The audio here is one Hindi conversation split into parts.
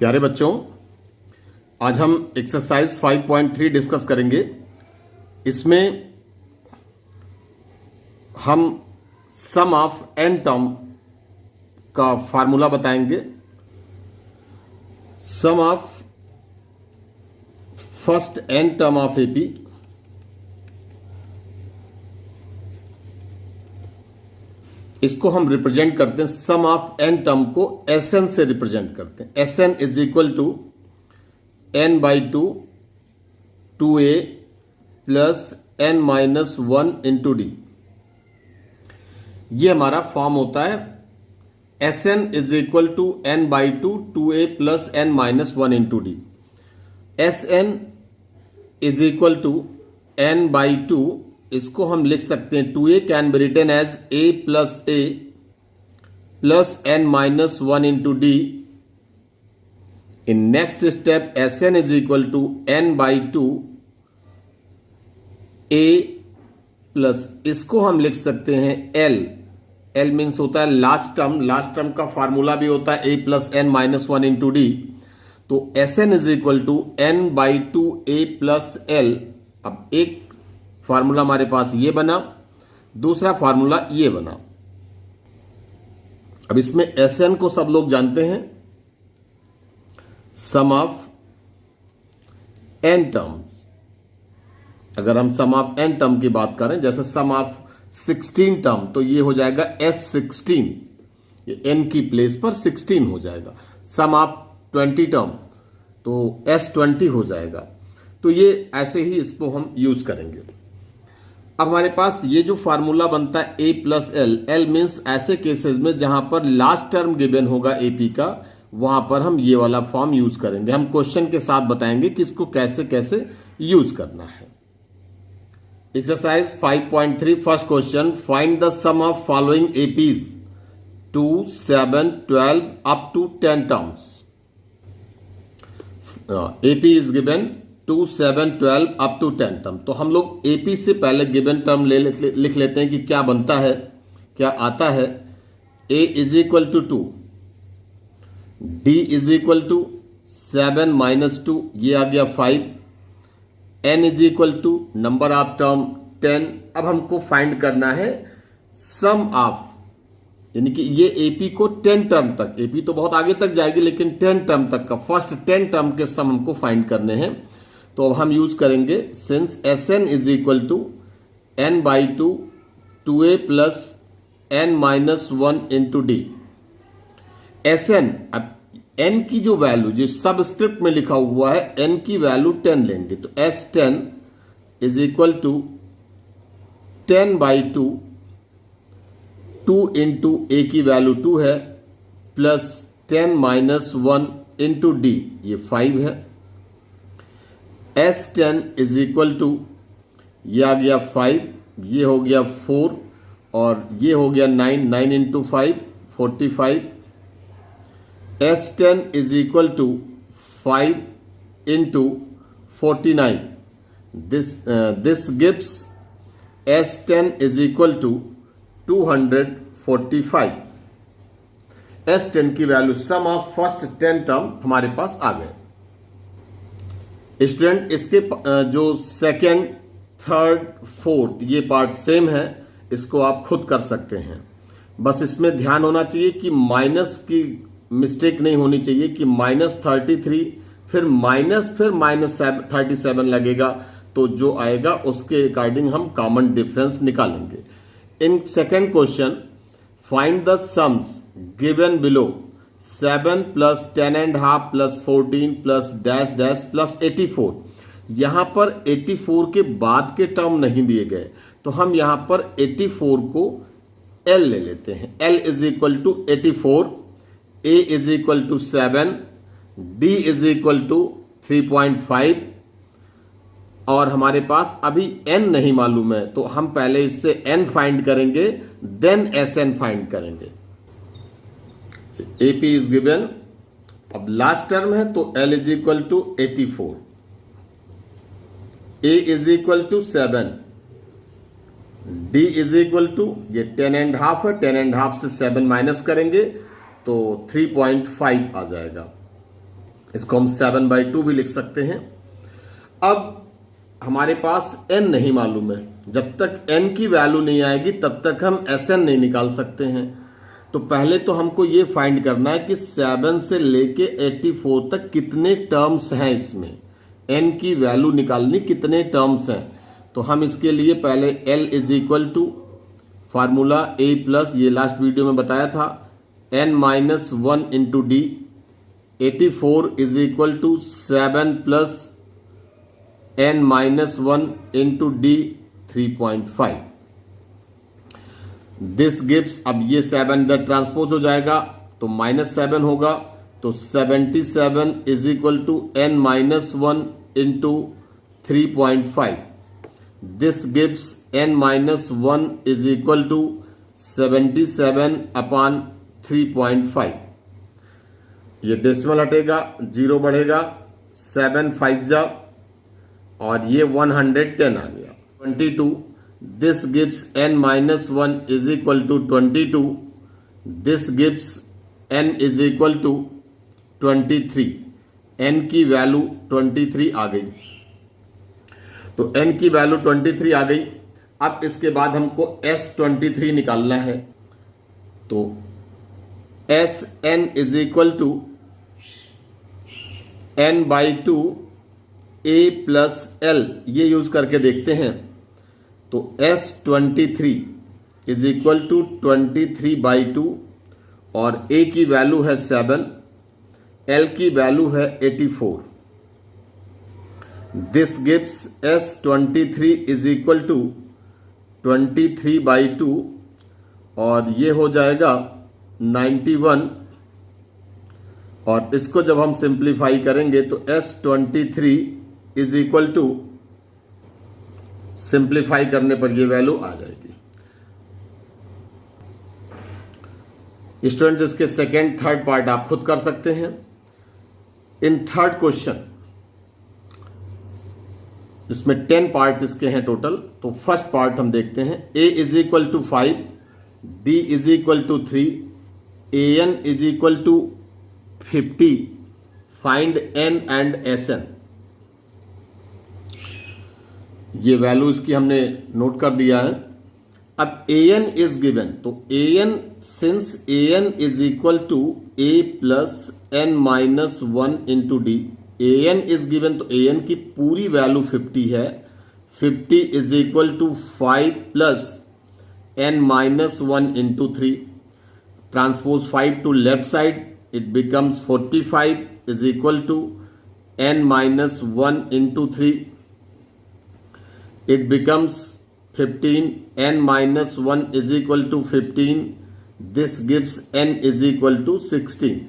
प्यारे बच्चों, आज हम एक्सरसाइज 5.3 डिस्कस करेंगे। इसमें हम सम ऑफ एन टर्म का फार्मूला बताएंगे। Sum of first N term of AP इसको हम रिप्रेजेंट करते हैं, सम ऑफ एन टर्म को एसएन से रिप्रेजेंट करते हैं। SN is equal to N by two 2a plus N minus 1 into D. ये हमारा फॉर्म होता है। SN is equal to N by two 2a plus N minus 1 into D. SN is equal to N by two, इसको हम लिख सकते हैं 2a can be written as a plus N minus 1 into d. In next step Sn is equal to N by two a plus, इसको हम लिख सकते हैं L मीन्स होता है लास्ट टर्म का फार्मूला भी होता है a plus N minus 1 into d. तो Sn is equal to N by two a plus L। अब एक फार्मूला हमारे पास ये बना, दूसरा फार्मूला ये बना। अब इसमें Sn को सब लोग जानते हैं, सम ऑफ एन टर्म्स। अगर हम सम ऑफ एन टर्म की बात करें, जैसे सम ऑफ 16 टर्म, तो ये हो जाएगा S16, ये n की प्लेस पर 16 हो जाएगा। सम ऑफ 20 टर्म तो S20 हो जाएगा। तो ये ऐसे ही इसको हम यूज करेंगे। अब हमारे पास ये जो फार्मूला बनता है a प्लस एल मीन्स ऐसे केसेस में जहां पर लास्ट टर्म गिवन होगा एपी का, वहां पर हम ये वाला फॉर्म यूज करेंगे। हम क्वेश्चन के साथ बताएंगे कि इसको कैसे कैसे यूज करना है। Exercise 5.3 first question, find the sum of following APs 2, 7, 12 up to 10 terms. AP is given 2, 7, 12 up to 10 term. तो हम लोग एपी से पहले गिवन टर्म लिख लेते हैं कि क्या बनता है, क्या आता है। a is equal to 2, d is equal to 7 minus 2, ये आ गया 5, n is equal to number of term 10। अब हमको फाइंड करना है सम ऑफ, यानी कि ये एपी को 10 टर्म तक, एपी तो बहुत आगे तक जाएगी लेकिन 10 टर्म तक का फर्स्ट 10 टर्म के सम हमको फाइंड करने हैं। तो अब हम यूज करेंगे since Sn is equal to N by two 2a plus N minus 1 into d. Sn, अब n की जो वैल्यू जो सबस्क्रिप्ट में लिखा हुआ है, n की वैल्यू 10 लेंगे। तो S10 is equal to 10 by two 2 into a की वैल्यू 2 है प्लस 10 माइनस 1 इंटू डी, ये 5 है। S10 इज इक्वल टू, ये आ गया 5, ये हो गया 4 और ये हो गया 9 into 5 45। S10 is equal to 5 into 49। This gives S10 is equal to 245। S10 की value sum of first 10 term हमारे पास आ गए। स्टूडेंट, इसके जो सेकेंड, थर्ड, फोर्थ ये पार्ट सेम है, इसको आप खुद कर सकते हैं। बस इसमें ध्यान होना चाहिए कि माइनस की मिस्टेक नहीं होनी चाहिए कि -33 फिर माइनस 37 लगेगा, तो जो आएगा उसके अकॉर्डिंग हम कॉमन डिफरेंस निकालेंगे। In second question, find the sums given below 7 plus 10 and half plus 14 plus dash dash plus 84। यहां पर 84 के बाद के टर्म नहीं दिए गए, तो हम यहां पर 84 को L ले लेते हैं। L is equal to 84, A is equal to 7, D is equal to 3.5 और हमारे पास अभी n नहीं मालूम है, तो हम पहले इससे n फाइंड करेंगे, देन Sn फाइंड करेंगे। AP इज गिवन, अब लास्ट टर्म है तो L is equal to 84, A is equal to 7, D is equal to, ये 10 एंड हाफ है, 10 एंड हाफ से 7 माइनस करेंगे तो 3.5 आ जाएगा। इसको हम 7/2 भी लिख सकते हैं। अब हमारे पास n नहीं मालूम है, जब तक n की वैल्यू नहीं आएगी तब तक हम Sn नहीं निकाल सकते हैं। तो पहले तो हमको ये फाइंड करना है कि 7 से लेके 84 तक कितने टर्म्स हैं, इसमें n की वैल्यू निकालनी, कितने टर्म्स हैं। तो हम इसके लिए पहले L is equal to formula a plus, ये लास्ट वीडियो में बताया था, n-1 into D. 84 is equal to 7 plus n-1 into D 3.5। This gives, अब ये 7 इधर ट्रांसपोज हो जाएगा तो -7 होगा, तो 77 is equal to n-1 into 3.5। This gives n-1 is equal to 77 upon 3.5। ये डेसिमल हटेगा, 0 बढ़ेगा, 7 5 जा, और ये 110 आ गया। 22, this gives n-1 is equal to 22। This gives n is equal to 23। n की वैल्यू 23 आ गई, तो n की वैल्यू 23 आ गई। अब इसके बाद हमको S23 निकालना है, तो Sn is equal to n/2 a plus l, ये यूज करके देखते हैं। तो S23 इज इक्वल टू 23/2, और a की वैल्यू है 7, l की वैल्यू है 84। This gives S23 is equal to 23/2, और ये हो जाएगा 91, और इसको जब हम सिंप्लीफाई करेंगे तो S23 is equal to, simplify करने पर ये वैल्यू आ जाएगी। स्टूडेंट्स, इसके सेकेंड थर्ड पार्ट आप खुद कर सकते हैं। इन थर्ड क्वेश्चन, इसमें 10 पार्ट्स इसके हैं टोटल। तो फर्स्ट पार्ट हम देखते हैं। a is equal to 5, d is equal to 3, an is equal to 50, find n and Sn। ये वैल्यू इसकी हमने नोट कर दिया है। अब an इज गिवन, तो an, since an is equal to a plus n-1 into D, an is given, तो an की पूरी वैल्यू 50 है। 50 is equal to 5 plus n-1 into 3। Transpose 5 to left side, it becomes 45 is equal to n-1 into 3. It becomes 15, n-1 is equal to 15. This gives n is equal to 16.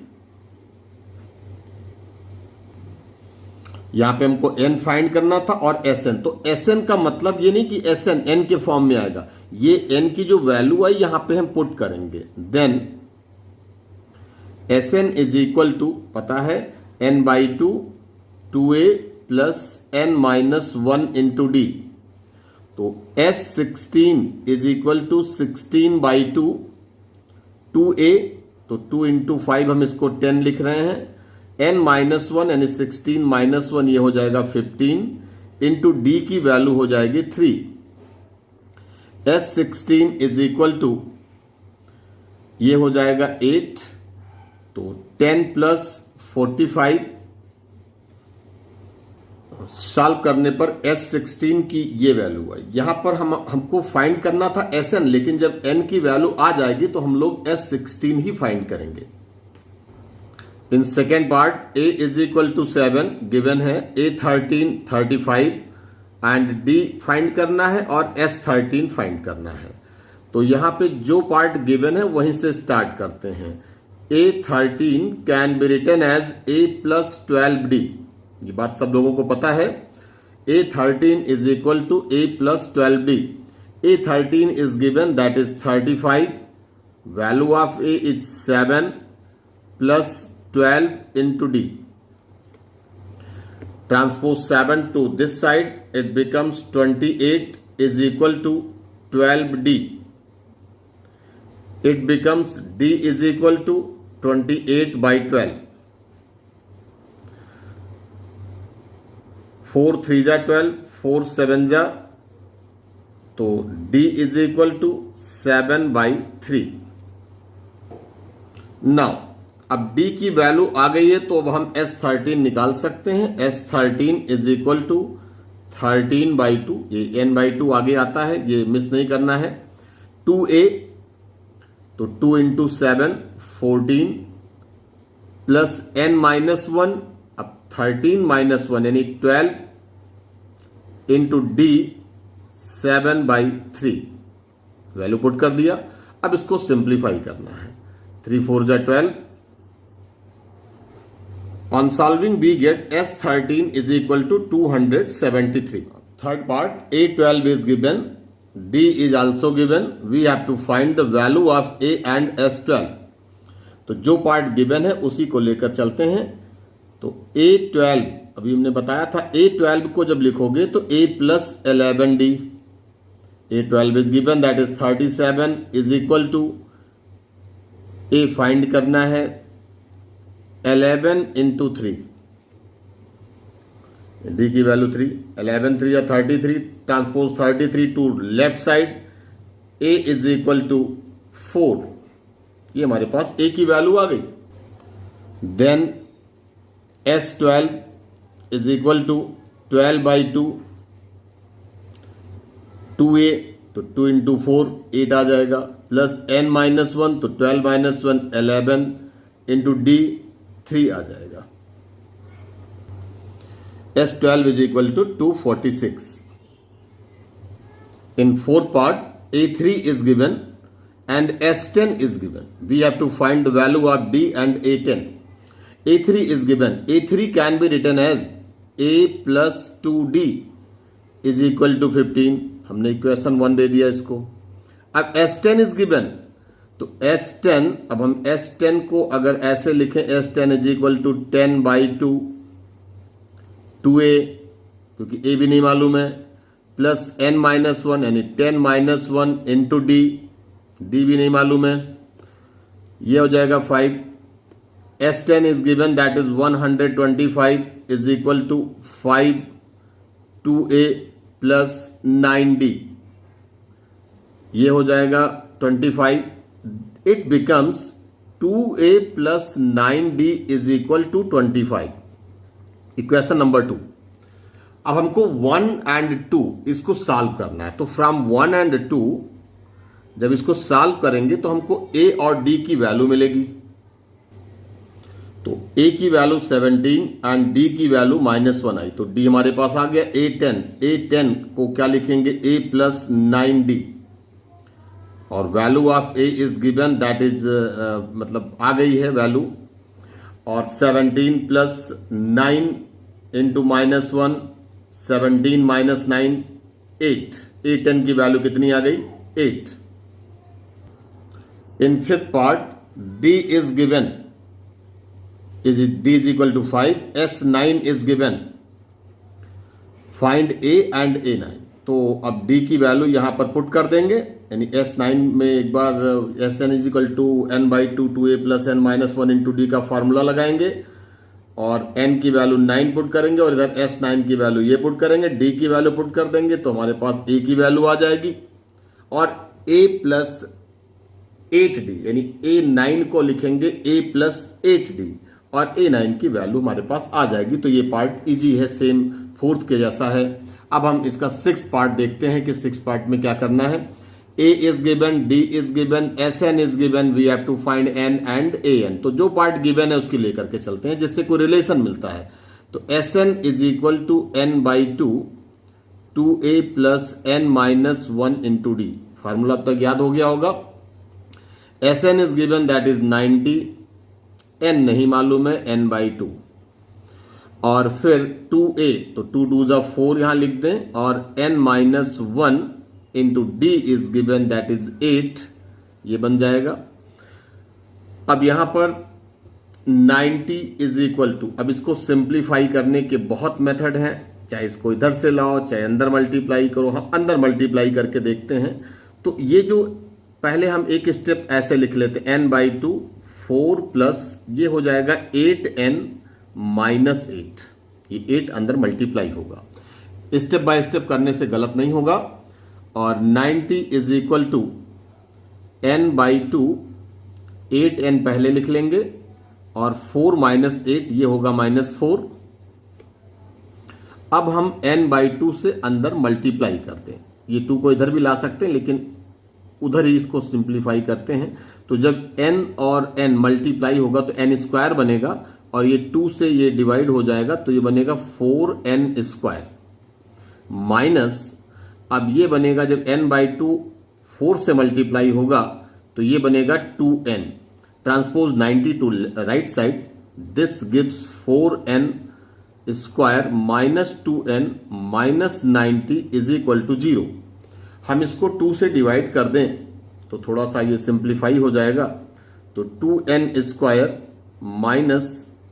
यहां पे हमको n फाइंड करना था और Sn, तो Sn का मतलब ये नहीं कि Sn n के फॉर्म में आएगा, ये n की जो वैल्यू आई यहां पे हम पुट करेंगे। Then Sn is equal to, पता है, n/2 2a plus n-1 into d. तो S16 is equal to 16/2 2a, तो 2 इंटू 5 हम इसको 10 लिख रहे हैं। n-1 यानी 16 -1, ये हो जाएगा 15, इंटू डी की वैल्यू हो जाएगी 3। S16 इज इक्वल टू, ये हो जाएगा 8, तो 10 प्लस 45, सॉल्व करने पर S16 की ये वैल्यू आई। यहां पर हमको फाइंड करना था Sn, लेकिन जब n की वैल्यू आ जाएगी तो हम लोग S16 ही फाइंड करेंगे। In second part, a is equal to 7 given है, A13 35 एंड d फाइंड करना है और S13 फाइंड करना है। तो यहां पे जो पार्ट गिवन है वहीं से स्टार्ट करते हैं। A13 can be written as a plus 12d, ये बात सब लोगों को पता है। A13 is equal to a plus 12d। A13 is given, that is 35, value of a is 7 plus 12 into d। Transpose 7 to this side, it becomes 28 is equal to 12d। It becomes d is equal to 28/12. 4 3 जा 12, 4 7 जा, तो d is equal to 7/3। Now अब d की वैल्यू आ गई है तो अब हम S13 निकाल सकते हैं। S13 इज इक्वल टू 13/2, ये n/2 आगे आता है, ये मिस नहीं करना है। 2a, तो 2 इंटू 7 14 प्लस n-1, अब 13-1 यानी 12 इंटू d 7/3, वैल्यू पुट कर दिया। अब इसको सिंप्लीफाई करना है। 3 4 जा 12। On solving we get S13 is equal to 273. Third part, A12 is given, D is also given. We have to find the value of A and S12. तो जो पार्ट गिवन है उसी को लेकर चलते हैं। तो A12 अभी हमने बताया था, A12 को जब लिखोगे तो A plus 11D, A12 is given that is 37 is equal to A find करना है 11 इंटू 3, डी की वैल्यू 3, 11 3 या 33, transpose 33 to left side, A is equal to 4, ये हमारे पास ए की वैल्यू आ गई। Then S12 is equal to 12/2, 2a तो 2 इंटू 4 8 आ जाएगा, प्लस n-1 तो 12-1 11 इंटू d 3 आ जाएगा। S12 is equal to 246. In fourth part, A3 is given and S10 is given. We have to find the value of D and A10. A3 is given. A3 can be written as A plus 2D is equal to 15. हमने इक्वेशन 1 दे दिया इसको। अब S10 is given, तो S10, अब हम S10 को अगर ऐसे लिखें, S10 is equal to 10/2, 2a क्योंकि a भी नहीं मालूम है, प्लस n-1 यानी 10-1 इंटू d, d भी नहीं मालूम है, ये हो जाएगा 5। S10 is given that is 125 is equal to 5 2a plus 9d, ये हो जाएगा 25। It becomes 2a plus 9d is equal to 25. Equation number 2। अब हमको 1 and 2 इसको सॉल्व करना है। तो फ्रॉम 1 and 2 जब इसको सॉल्व करेंगे तो हमको a और d की वैल्यू मिलेगी। तो a की वैल्यू 17 एंड d की वैल्यू -1 आई, तो d हमारे पास आ गया A10। A10 को क्या लिखेंगे, a प्लस 9d, और value of a is given that is मतलब आ गई है वैल्यू, और 17 प्लस 9 इंटू -1, 17 माइनस 9 8, A10 की वैल्यू कितनी आ गई, 8। In fifth part d is given, d is equal to 5, S9 is given, find a and A9। तो अब d की वैल्यू यहां पर पुट कर देंगे, यानी S9 में एक बार Sn is equal to n/2 2a plus n-1 into D का फॉर्मूला लगाएंगे, और n की वैल्यू 9 पुट करेंगे, और इधर S9 की वैल्यू ये पुट करेंगे, d की वैल्यू पुट कर देंगे, तो हमारे पास a की वैल्यू आ जाएगी, और a प्लस 8d यानी A9 को लिखेंगे a प्लस 8d, और A9 की वैल्यू हमारे पास आ जाएगी। तो ये पार्ट इजी है, सेम फोर्थ के जैसा है। अब हम इसका 6th पार्ट देखते हैं कि 6th पार्ट में क्या करना है। A is given, D is given, Sn is given, we have to find n and an। तो जो पार्ट गिवन है उसकी लेकर के चलते हैं जिससे कोई रिलेशन मिलता है। तो Sn is equal to n/2 2a plus n-1 into D, formula अब तक याद हो गया होगा। Sn is given that is 90, n नहीं मालूम है, n/2, और फिर 2a तो 2 2 जा 4 यहां लिख दें, और n-1 into D is given that is 8, ये बन जाएगा। अब यहां पर 90 इज इक्वल टू, अब इसको सिंप्लीफाई करने के बहुत मेथड हैं, चाहे इसको इधर से लाओ चाहे अंदर मल्टीप्लाई करो। हम अंदर मल्टीप्लाई करके देखते हैं। तो ये जो पहले हम एक स्टेप ऐसे लिख लेते, n/2 4 प्लस ये हो जाएगा 8n - 8, ये 8 अंदर मल्टीप्लाई होगा। स्टेप बाय स्टेप करने से गलत नहीं होगा। और 90 is equal to n/2, 8n पहले लिख लेंगे और 4 - 8 ये होगा -4। अब हम n/2 से अंदर मल्टीप्लाई करते हैं। ये 2 को इधर भी ला सकते हैं लेकिन उधर ही इसको सिंप्लीफाई करते हैं। तो जब n और n मल्टीप्लाई होगा तो n² बनेगा और ये 2 से ये डिवाइड हो जाएगा तो ये बनेगा 4n² माइनस, अब ये बनेगा जब n/2 4 से मल्टीप्लाई होगा तो ये बनेगा 2n। Transpose 90 to right side, this gives 4n² - 2n - 90 is equal to 0। हम इसको 2 से डिवाइड कर दें तो थोड़ा सा ये सिंप्लीफाई हो जाएगा। तो 2n² -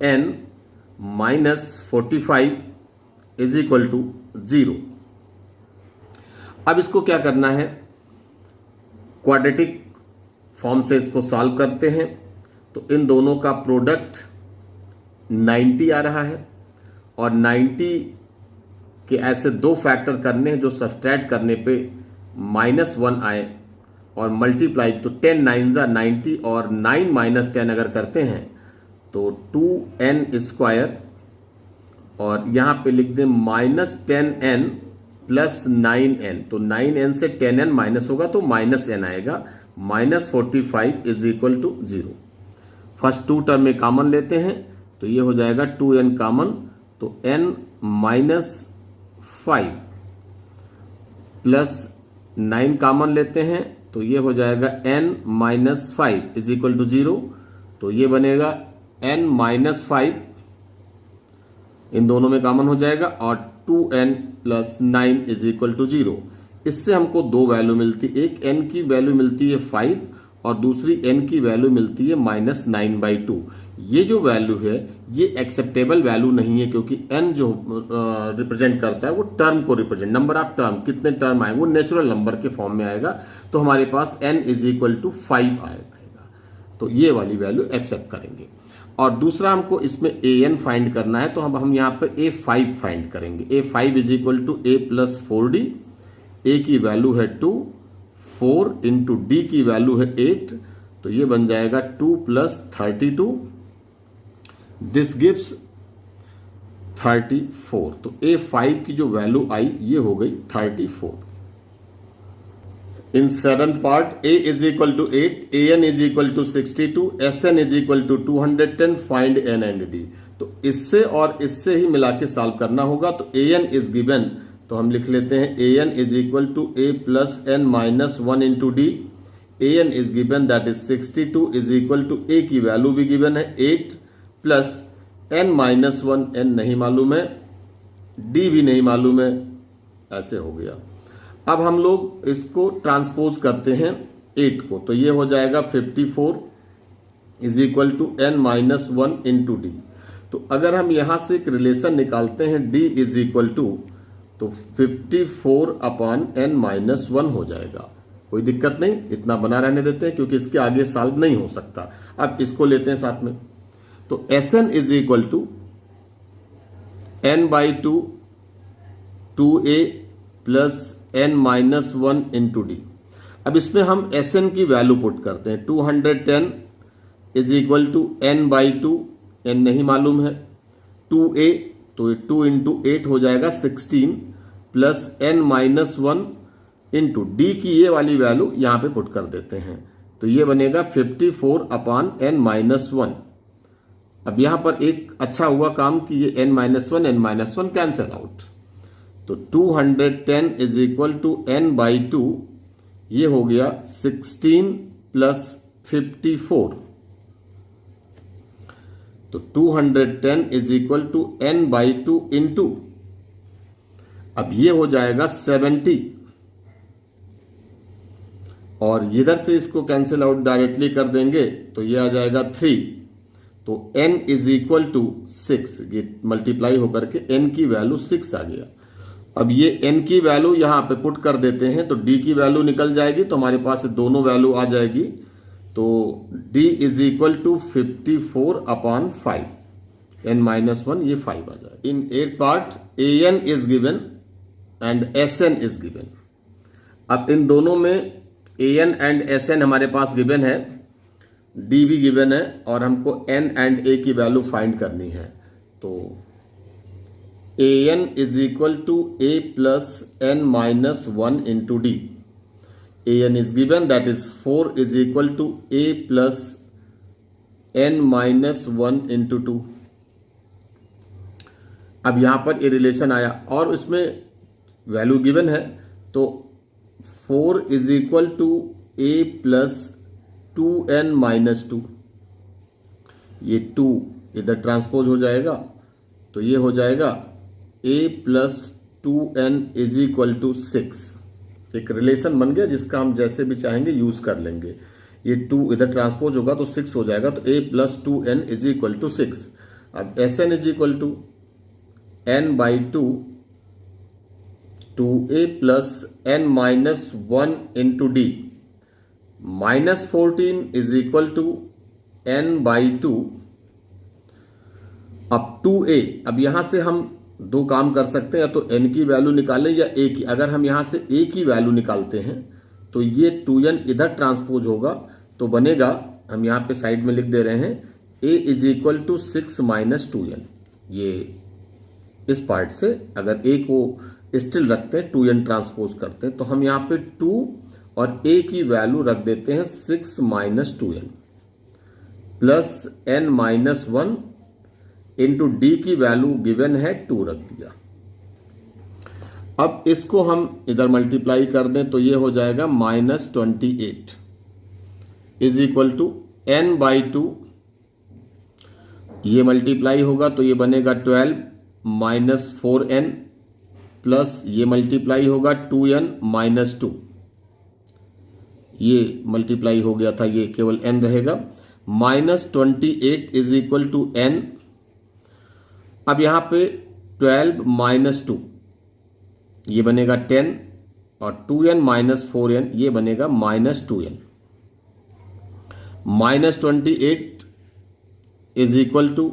n - 45 is equal to 0। अब इसको क्या करना है, क्वाड्रेटिक फॉर्म से इसको सॉल्व करते हैं। तो इन दोनों का प्रोडक्ट 90 आ रहा है और 90 के ऐसे 2 फैक्टर करने हैं जो सब्सट्रैक्ट करने पे -1 आए और मल्टीप्लाई, तो 10 9 ज़ा 90 और 9 - 10 अगर करते हैं तो 2n² और यहां पे लिख दें -10n + 9n। तो 9n से 10n माइनस होगा तो -n आएगा, -45 is equal to 0। First 2 term में कॉमन लेते हैं तो ये हो जाएगा 2n कॉमन, तो n - 5 प्लस 9 कॉमन लेते हैं तो ये हो जाएगा n - 5 इज इक्वल टू 0। तो ये बनेगा n - 5, इन दोनों में कॉमन हो जाएगा और 2n + 9 इज इक्वल टू 0। इससे हमको 2 वैल्यू मिलती, एक n की वैल्यू मिलती है 5 और दूसरी n की वैल्यू मिलती है -9/2। ये जो वैल्यू है ये एक्सेप्टेबल वैल्यू नहीं है क्योंकि n जो रिप्रेजेंट करता है वो टर्म को रिप्रेजेंट, नंबर ऑफ टर्म, कितने टर्म आएंगे वो नेचुरल नंबर के फॉर्म में आएगा। तो हमारे पास n = 5 आएगा, तो ये वाली वैल्यू एक्सेप्ट करेंगे। और दूसरा हमको इसमें an फाइंड करना है तो हम यहाँ पे a5 फाइंड करेंगे। a5 = a + 4d, a की वैल्यू है 2, 4 × d की वैल्यू है 8, तो ये बन जाएगा 2 + 32, दिस गिव्स 34। तो a5 की जो वैल्यू आई ये हो गई 34। In 7th part, a is equal to 8, an is equal to 62, sn is equal to 210, find n and d। तो इससे और इससे ही मिला के सॉल्व करना होगा। तो an is given, तो हम लिख लेते हैं an is equal to a + n - 1 × d। an is given that is 62 is equal to a की वैल्यू भी गिवन है 8 प्लस n - 1, n नहीं मालूम है, d भी नहीं मालूम है, ऐसे हो गया। अब हम लोग इसको ट्रांसपोज करते हैं 8 को, तो ये हो जाएगा 54 is equal to n - 1 × d। तो अगर हम यहां से एक रिलेशन निकालते हैं d इज इक्वल टू, तो 54/n - 1 हो जाएगा। कोई दिक्कत नहीं, इतना बना रहने देते हैं क्योंकि इसके आगे सॉल्व नहीं हो सकता। अब इसको लेते हैं साथ में, तो Sn is equal to n/2 2a + n - 1 × d। अब इसमें हम Sn की वैल्यू पुट करते हैं, 210 is equal to n/2, n नहीं मालूम है, 2a तो 2 × 8 हो जाएगा 16 प्लस n - 1 × d की ये वाली वैल्यू यहां पे पुट कर देते हैं, तो ये बनेगा 54/n - 1। अब यहां पर एक अच्छा हुआ काम कि ये n - 1 कैंसिल आउट, तो 210 इज इक्वल टू n/2, ये हो गया 16 प्लस 54, तो 210 is equal to n/2 into, अब ये हो जाएगा 70 और इधर से इसको कैंसिल आउट डायरेक्टली कर देंगे तो ये आ जाएगा 3, तो n इज इक्वल टू 6, ये मल्टीप्लाई होकर के n की वैल्यू 6 आ गया। अब ये n की वैल्यू यहां पे पुट कर देते हैं तो d की वैल्यू निकल जाएगी, तो हमारे पास दोनों वैल्यू आ जाएगी, तो d is equal to 54/5 n-1 ये 5 आ जाएगा। In 8 part an is given and sn is given. अब इन दोनों में an एंड sn हमारे पास गिवन है, d भी गिवन है और हमको n एंड a की वैल्यू फाइंड करनी है। तो an is equal to a plus n-1 into d। an is given, that is 4 is equal to a plus n-1 into 2। अब यहां पर ये रिलेशन आया और उसमें वैल्यू गिवन है, तो 4 is equal to a plus 2n-2। ये 2 इधर ट्रांसपोज हो जाएगा तो ये हो जाएगा a plus 2n is equal to 6। एक रिलेशन बन गया जिसका हम जैसे भी चाहेंगे यूज कर लेंगे। ये 2 इधर ट्रांसपोज होगा तो 6 हो जाएगा, तो a plus 2n is equal to 6। अब sn is equal to n/2 2a plus n-1 into d। -14 is equal to n/2। अब 2a, अब यहां से हम दो काम कर सकते हैं, या तो n की वैल्यू निकालें या a की। अगर हम यहां से a की वैल्यू निकालते हैं तो ये 2n इधर ट्रांसपोज होगा तो बनेगा, हम यहां पे साइड में लिख दे रहे हैं a is equal to 6 minus 2n। ये इस पार्ट से अगर a को स्टिल रखते हैं 2n ट्रांसपोज करते हैं तो हम यहां पे 2 और a की वैल्यू रख देते हैं 6 minus 2n plus n-1 into D की वैल्यू गिवन है 2 रख दिया। अब इसको हम इधर मल्टीप्लाई कर दें तो ये हो जाएगा -28 इज इक्वल टू n/2। ये मल्टीप्लाई होगा तो ये बनेगा 12 माइनस 4n प्लस ये मल्टीप्लाई होगा 2n-2। ये मल्टीप्लाई हो गया था, ये केवल n रहेगा। -28 इज इक्वल टू n। अब यहां पे 12 माइनस 2 ये बनेगा 10 और 2n माइनस 4n ये बनेगा -2n। -28 is equal to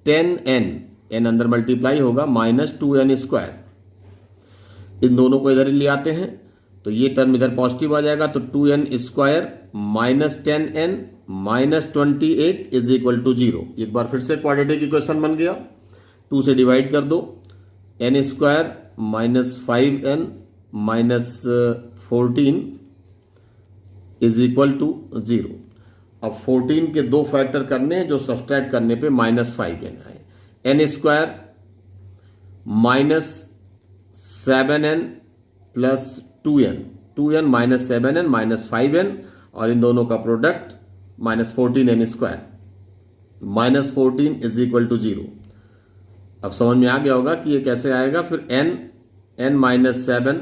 10n, n अंदर मल्टीप्लाई होगा -2n²। इन दोनों को इधर ले आते हैं तो ये टर्म इधर पॉजिटिव आ जाएगा, तो 2n² minus 10n -28 is equal to 0। एक बार फिर से क्वाड्रेटिक इक्वेशन बन गया। 2 से डिवाइड कर दो, n² minus 5n minus 14 is equal to 0। अब 14 के 2 फैक्टर करने हैं जो सब्सट्रैक्ट करने पे -5n आए। n² minus 7n plus 2n minus 7n minus 5n और इन दोनों का product -14n²। -14 is equal to 0। अब समझ में आ गया होगा कि ये कैसे आएगा। फिर n minus 7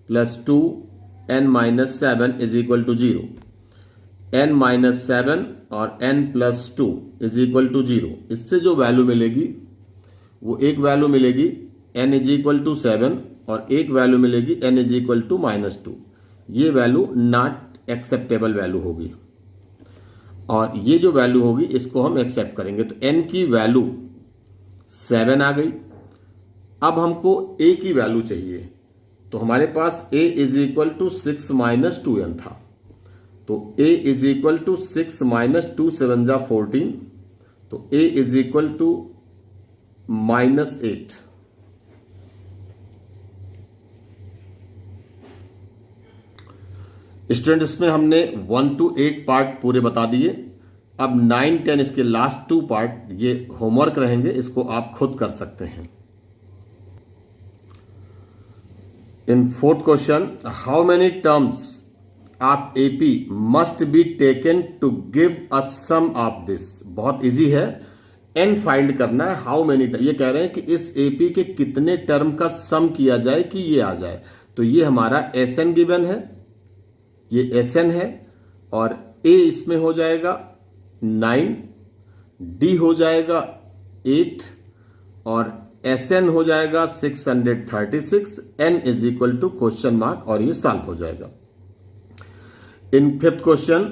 plus 2n minus 7 is equal to 0। n minus 7 और n plus 2 is equal to 0। इससे जो वैल्यू मिलेगी वो एक वैल्यू मिलेगी n इज इक्वल टू 7 और एक वैल्यू मिलेगी n इज इक्वल टू -2। ये वैल्यू नॉट एक्सेप्टेबल वैल्यू होगी और ये जो वैल्यू होगी इसको हम एक्सेप्ट करेंगे। तो n की वैल्यू 7 आ गई। अब हमको a की वैल्यू चाहिए, तो हमारे पास a is equal to 6 minus 2n था, तो a is equal to 6 minus 2 7 जा 14, तो a is equal to -8। Student इसमें हमने 1 to 8 पार्ट पूरे बता दिए। अब 9, 10 इसके लास्ट 2 पार्ट ये होमवर्क रहेंगे, इसको आप खुद कर सकते हैं। In 4th question, how many terms of AP must be taken to give a sum of this. बहुत इजी है, n फाइंड करना है। हाउ मेनी टर्म, ये कह रहे हैं कि इस एपी के कितने टर्म का सम किया जाए कि ये आ जाए। तो ये हमारा Sn गिवन है, ये Sn है और a इसमें हो जाएगा 9, d हो जाएगा 8 और Sn हो जाएगा 636, n is equal to question mark और ये सॉल्व हो जाएगा। In 5th question,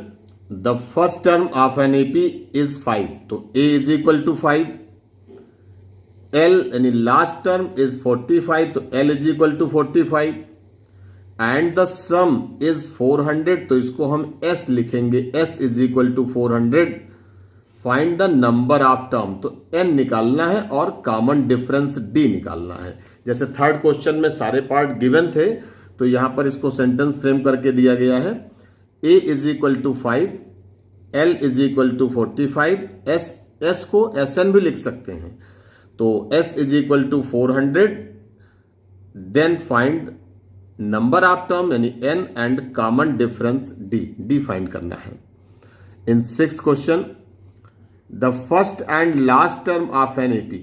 the first term of an AP is 5, तो A is equal to 5, L यानी लास्ट टर्म इज 45, तो L is equal to 45, and the sum is 400, तो इसको हम एस लिखेंगे, S is equal to 400। Find the number of term, तो एन निकालना है और कॉमन डिफरेंस डी निकालना है। जैसे थर्ड क्वेश्चन में सारे पार्ट गिवन थे, तो यहां पर इसको सेंटेंस फ्रेम करके दिया गया है, A is equal to 5, L is equal to 45, S को एस एन भी लिख सकते हैं, तो s is equal to 400, then find number of term यानी n and common difference d find करना है। In sixth question, the first and last term of an AP,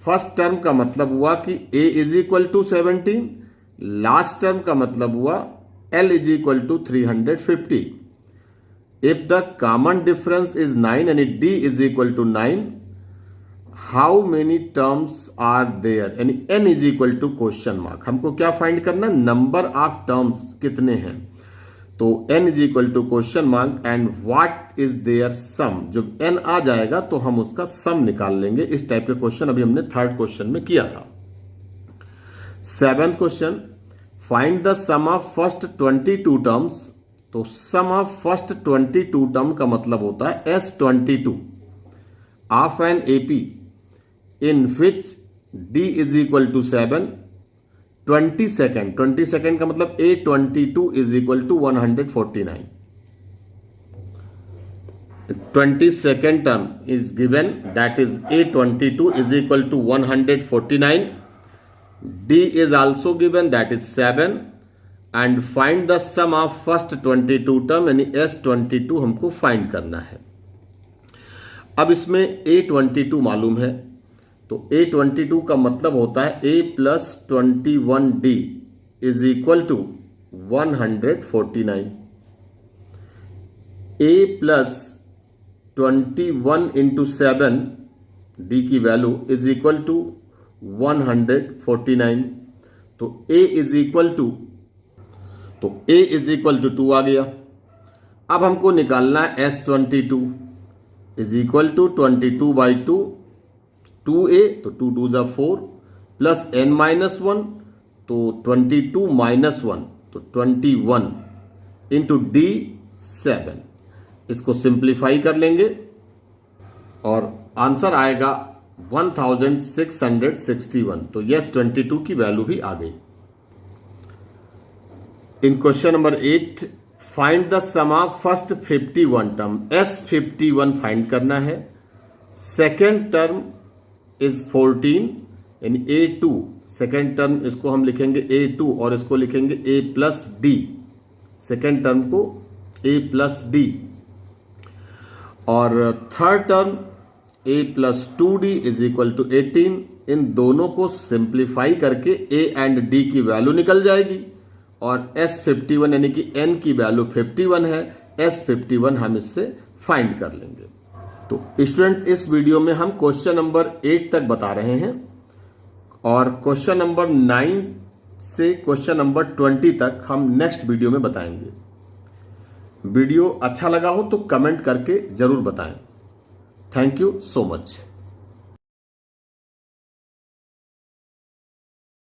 first term का मतलब हुआ कि a is equal to 17, last term का मतलब हुआ l is equal to 350। If the common difference is 9 यानी d is equal to 9, how many terms are there यानी n is equal to question mark. हमको क्या फाइंड करना, नंबर ऑफ टर्म्स कितने हैं, तो n is equal to question mark and what is their sum. जब n आ जाएगा तो हम उसका सम निकाल लेंगे। इस टाइप के क्वेश्चन अभी हमने थर्ड क्वेश्चन में किया था। Seventh question, find the sum of first 22 terms, तो सम ऑफ फर्स्ट 22 टर्म का मतलब होता है S22 of an AP in which d is equal to 7, 20 second का मतलब A22 is equal to 149, 22nd term is given, that is A22 is equal to 149, d is also given, that is 7, and find the sum of first 22 term यानी S22 हमको फाइंड करना है। अब इसमें A22 मालूम है, तो A22 का मतलब होता है A plus 21D is equal to 149, A plus 21 into 7 D की वैल्यू इज इक्वल टू 149, तो A इज इक्वल टू 2 आ गया। अब हमको निकालना है S22 is equal to 22/2, 2a तो 2 2 जा 4 प्लस n माइनस 1 तो 22 माइनस 1 तो 21 इंटू d 7। इसको सिंप्लीफाई कर लेंगे और आंसर आएगा 1661। तो यस 22 की वैल्यू भी आ गई। In question number 8, find the sum of first 51 term, S51 find करना है। सेकेंड टर्म इज 14 यानी A2, सेकेंड टर्म इसको हम लिखेंगे A2 और इसको लिखेंगे A plus D, second term को A प्लस डी, और third term A plus 2D is equal to 18। इन दोनों को सिंप्लीफाई करके A एंड D की वैल्यू निकल जाएगी और S51 यानी कि N की वैल्यू 51 है, S51 हम इससे फाइंड कर लेंगे। तो स्टूडेंट्स, इस वीडियो में हम क्वेश्चन नंबर 8 तक बता रहे हैं और क्वेश्चन नंबर 9 से क्वेश्चन नंबर 20 तक हम नेक्स्ट वीडियो में बताएंगे। वीडियो अच्छा लगा हो तो कमेंट करके जरूर बताएं। Thank you so much.